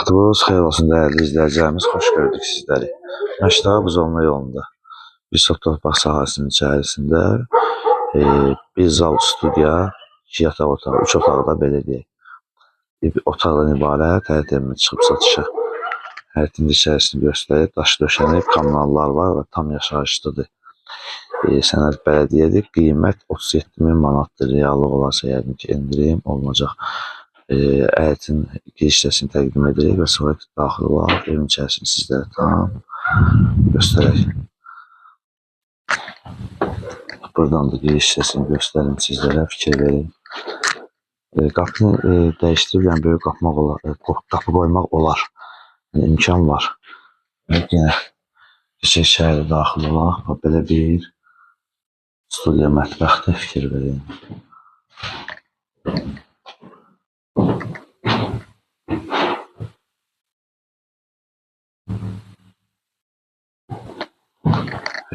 Vaxtınız xeyir olsun dəyərli izləyicilərimiz, xoş gördük sizləri. Məştağa Buzovna yolunda bir torpaq sahəsinin içərisində bir zal studiya, 2 yataq otağı, 3 otaqda belə deyək. Bir otaqdan ibarət həyət evinə çıxıb satışa. Həyətin içərisini göstərib, daş döşənib, kommunallar var və tam yaşayışlıdır. Sənəd bələdiyyədir, qiymət 37.000 manatdır, reallıq olarsa yəqin ki endirim olunacaq. Həyətin giriş hissəsini təqdim edirik və sonra daxil olaraq evin içərisini sizlərə tam göstərək. Buradan da giriş hissəsini göstərim sizlərə, fikir verin. Qapını dəyişdirib, yəni böyük qapı qoymaq olar. Yəni, imkan var. Yenə kiçik şəhərə daxil olaraq belə bir studiya mətbəxdə fikir verin.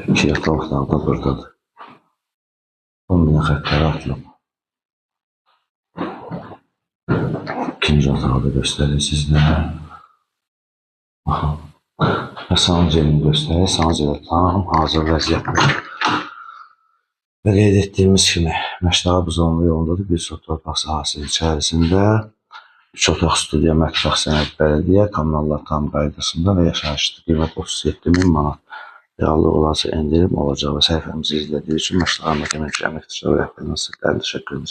İki yataq otağı da buradadır. 10.000 xətləri atılıb. İkinci otağı da göstərir sizlərə. Və sanucelini göstərir. Sanucelə tam hazır vəziyyətdir. Və qeyd etdiyimiz kimi, Məştağa Buzovna yolundadır. Bir çox torpaq sahəsinin içərisində 3 otaq studiya, mətbəx, sənəd bələdiyyə, kommunallar tam qaydasında və yaşayışlı qiymət 37.000 manat. Reallıq olarsa endirim olacaq və səhifəmizi izlədiyi üçün Məştağa Məhkəmə Əməkdaşları rəhbərinə sizlərə təşəkkür edirəm.